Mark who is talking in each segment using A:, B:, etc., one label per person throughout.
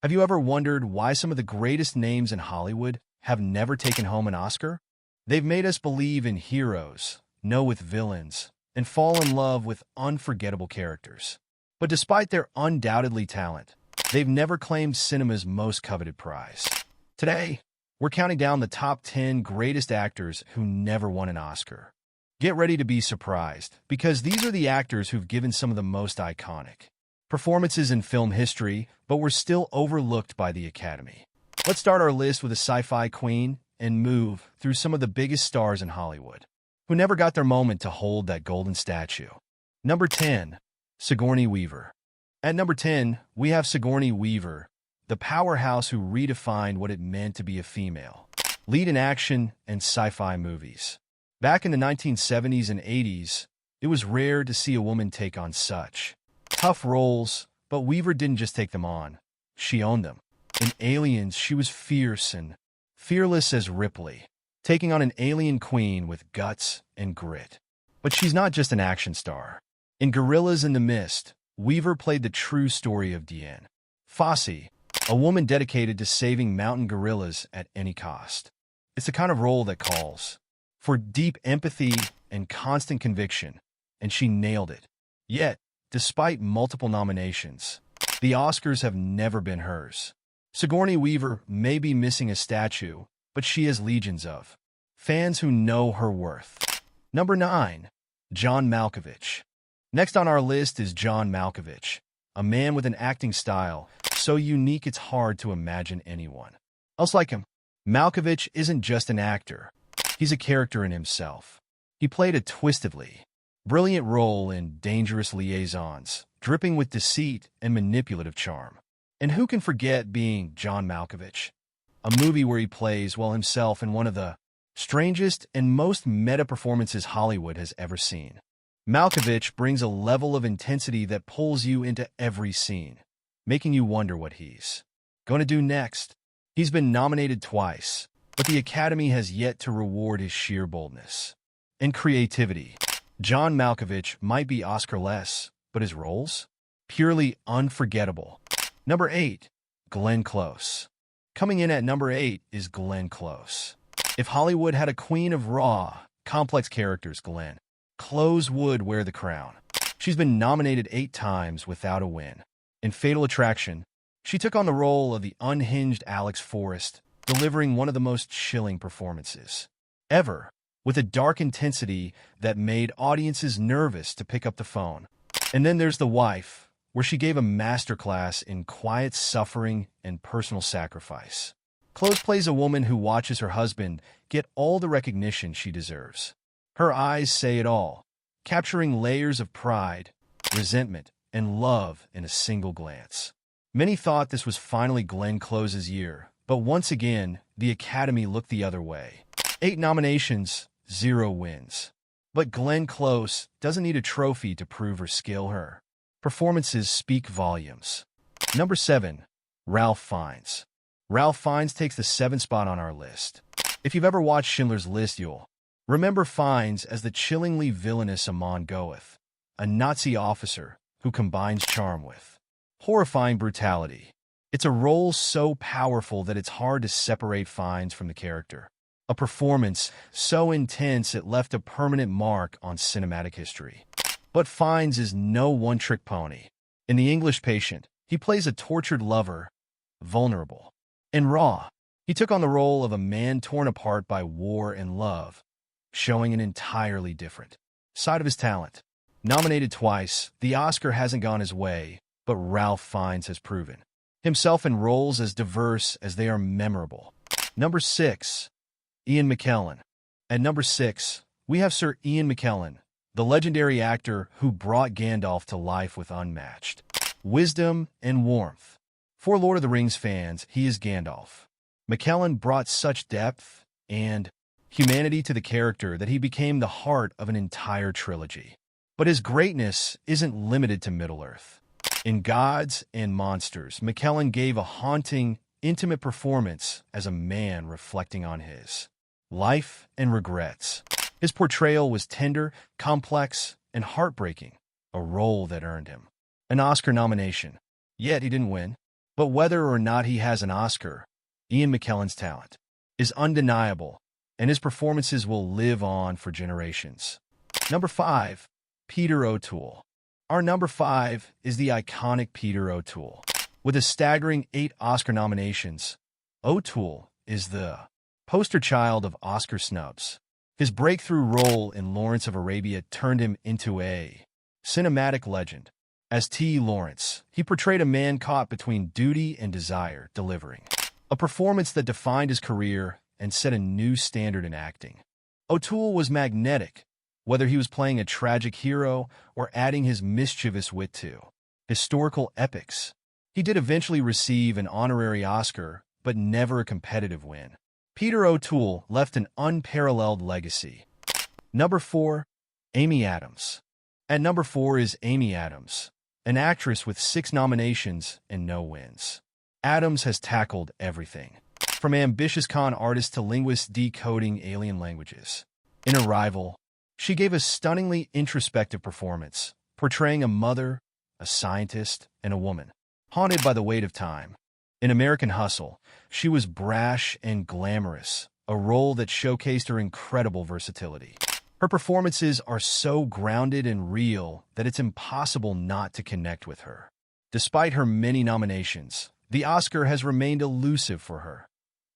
A: Have you ever wondered why some of the greatest names in Hollywood have never taken home an Oscar? They've made us believe in heroes, know with villains, and fall in love with unforgettable characters. But despite their undoubtedly talent, they've never claimed cinema's most coveted prize. Today, we're counting down the top 10 greatest actors who never won an Oscar. Get ready to be surprised, because these are the actors who've given some of the most iconic performances in film history, but were still overlooked by the Academy. Let's start our list with a sci-fi queen and move through some of the biggest stars in Hollywood, who never got their moment to hold that golden statue. Number 10. Sigourney Weaver. At number 10, we have Sigourney Weaver, the powerhouse who redefined what it meant to be a female, lead in action and sci-fi movies. Back in the 1970s and 80s, it was rare to see a woman take on such tough roles, but Weaver didn't just take them on, she owned them. In Aliens, she was fierce and fearless as Ripley, taking on an alien queen with guts and grit. But she's not just an action star. In Gorillas in the Mist, Weaver played the true story of Diane Fossey, a woman dedicated to saving mountain gorillas at any cost. It's the kind of role that calls for deep empathy and constant conviction, and she nailed it. Yet, despite multiple nominations, the Oscars have never been hers. Sigourney Weaver may be missing a statue, but she has legions of fans who know her worth. Number 9. John Malkovich. Next on our list is John Malkovich, a man with an acting style so unique it's hard to imagine anyone else like him. Malkovich isn't just an actor, he's a character in himself. He played a twistedly brilliant role in Dangerous Liaisons, dripping with deceit and manipulative charm. And who can forget being John Malkovich? A movie where he plays, well, himself in one of the strangest and most meta performances Hollywood has ever seen. Malkovich brings a level of intensity that pulls you into every scene, making you wonder what he's going to do next. He's been nominated twice, but the Academy has yet to reward his sheer boldness and creativity. John Malkovich might be Oscar-less, but his roles? Purely unforgettable. Number 8. Glenn Close. Coming in at number 8 is Glenn Close. If Hollywood had a queen of raw, complex characters, Glenn Close would wear the crown. She's been nominated 8 times without a win. In Fatal Attraction, she took on the role of the unhinged Alex Forrest, delivering one of the most chilling performances ever, with a dark intensity that made audiences nervous to pick up the phone. And then there's The Wife, where she gave a masterclass in quiet suffering and personal sacrifice. Close plays a woman who watches her husband get all the recognition she deserves. Her eyes say it all, capturing layers of pride, resentment, and love in a single glance. Many thought this was finally Glenn Close's year, but once again, the Academy looked the other way. 8 nominations, 0 wins. But Glenn Close doesn't need a trophy to prove her skill. Her performances speak volumes. Number 7. Ralph Fiennes. Ralph Fiennes takes the 7th spot on our list. If you've ever watched Schindler's List, you'll remember Fiennes as the chillingly villainous Amon Goeth, a Nazi officer who combines charm with horrifying brutality. It's a role so powerful that it's hard to separate Fiennes from the character. A performance so intense it left a permanent mark on cinematic history. But Fiennes is no one-trick pony. In The English Patient, he plays a tortured lover, vulnerable and raw. He took on the role of a man torn apart by war and love, showing an entirely different side of his talent. Nominated twice, the Oscar hasn't gone his way, but Ralph Fiennes has proven himself in roles as diverse as they are memorable. Number 6. Ian McKellen. At number 6, we have Sir Ian McKellen, the legendary actor who brought Gandalf to life with unmatched wisdom and warmth. For Lord of the Rings fans, he is Gandalf. McKellen brought such depth and humanity to the character that he became the heart of an entire trilogy. But his greatness isn't limited to Middle-earth. In Gods and Monsters, McKellen gave a haunting, intimate performance as a man reflecting on his life and regrets. His portrayal was tender, complex, and heartbreaking, a role that earned him an Oscar nomination. Yet he didn't win. But whether or not he has an Oscar, Ian McKellen's talent is undeniable, and his performances will live on for generations. Number 5. Peter O'Toole. Our number 5 is the iconic Peter O'Toole. With a staggering 8 Oscar nominations, O'Toole is the poster child of Oscar snubs. His breakthrough role in Lawrence of Arabia turned him into a cinematic legend. As T. Lawrence, he portrayed a man caught between duty and desire, delivering a performance that defined his career and set a new standard in acting. O'Toole was magnetic, whether he was playing a tragic hero or adding his mischievous wit to historical epics. He did eventually receive an honorary Oscar, but never a competitive win. Peter O'Toole left an unparalleled legacy. Number 4. Amy Adams. At number 4 is Amy Adams, an actress with 6 nominations and no wins. Adams has tackled everything, from ambitious con artist to linguist decoding alien languages. In Arrival, she gave a stunningly introspective performance, portraying a mother, a scientist, and a woman haunted by the weight of time. In American Hustle, she was brash and glamorous, a role that showcased her incredible versatility. Her performances are so grounded and real that it's impossible not to connect with her. Despite her many nominations, the Oscar has remained elusive for her.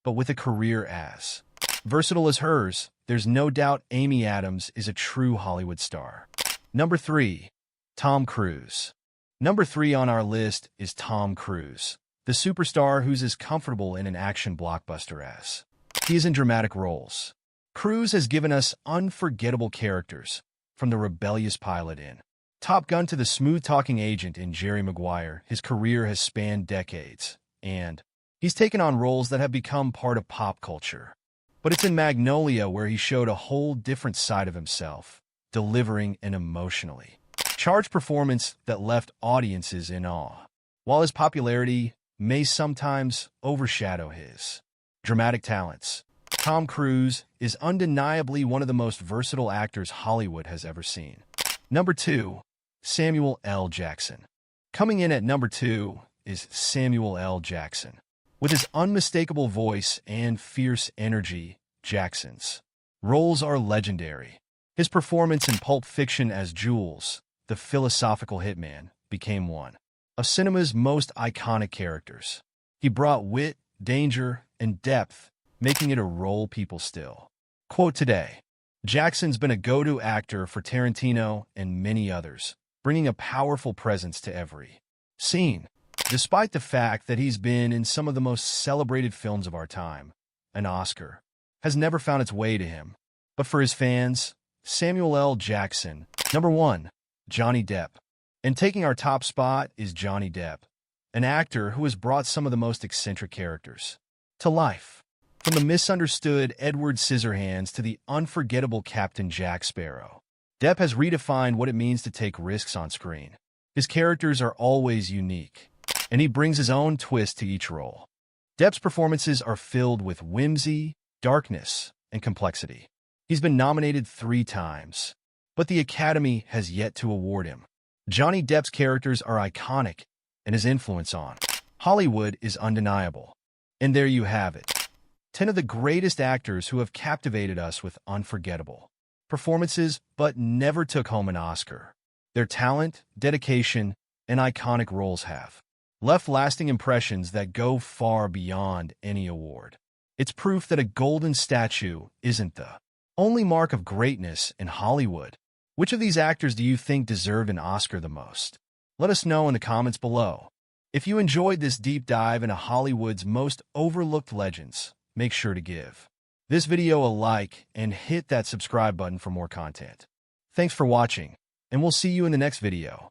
A: But with a career as versatile as hers, there's no doubt Amy Adams is a true Hollywood star. Number 3. Tom Cruise. Number 3 on our list is Tom Cruise, the superstar who's as comfortable in an action blockbuster as he is in dramatic roles. Cruz has given us unforgettable characters, from the rebellious pilot in Top Gun to the smooth-talking agent in Jerry Maguire. His career has spanned decades, and he's taken on roles that have become part of pop culture. But it's in Magnolia where he showed a whole different side of himself, delivering an emotionally charged performance that left audiences in awe. While his popularity may sometimes overshadow his dramatic talents, Tom Cruise is undeniably one of the most versatile actors Hollywood has ever seen. Number 2. Samuel L. Jackson. Coming in at number 2 is Samuel L. Jackson. With his unmistakable voice and fierce energy, Jackson's roles are legendary. His performance in Pulp Fiction as Jules, the philosophical hitman, became one of cinema's most iconic characters. He brought wit, danger, and depth, making it a role people still quote today. Jackson's been a go-to actor for Tarantino and many others, bringing a powerful presence to every scene. Despite the fact that he's been in some of the most celebrated films of our time, an Oscar has never found its way to him. But for his fans, Samuel L. Jackson. Number 1. Johnny Depp. And taking our top spot is Johnny Depp, an actor who has brought some of the most eccentric characters to life. From the misunderstood Edward Scissorhands to the unforgettable Captain Jack Sparrow, Depp has redefined what it means to take risks on screen. His characters are always unique, and he brings his own twist to each role. Depp's performances are filled with whimsy, darkness, and complexity. He's been nominated 3 times, but the Academy has yet to award him. Johnny Depp's characters are iconic, and his influence on Hollywood is undeniable. And there you have it. 10 of the greatest actors who have captivated us with unforgettable performances but never took home an Oscar. Their talent, dedication, and iconic roles have left lasting impressions that go far beyond any award. It's proof that a golden statue isn't the only mark of greatness in Hollywood. Which of these actors do you think deserve an Oscar the most? Let us know in the comments below. If you enjoyed this deep dive into Hollywood's most overlooked legends, make sure to give this video a like and hit that subscribe button for more content. Thanks for watching, and we'll see you in the next video.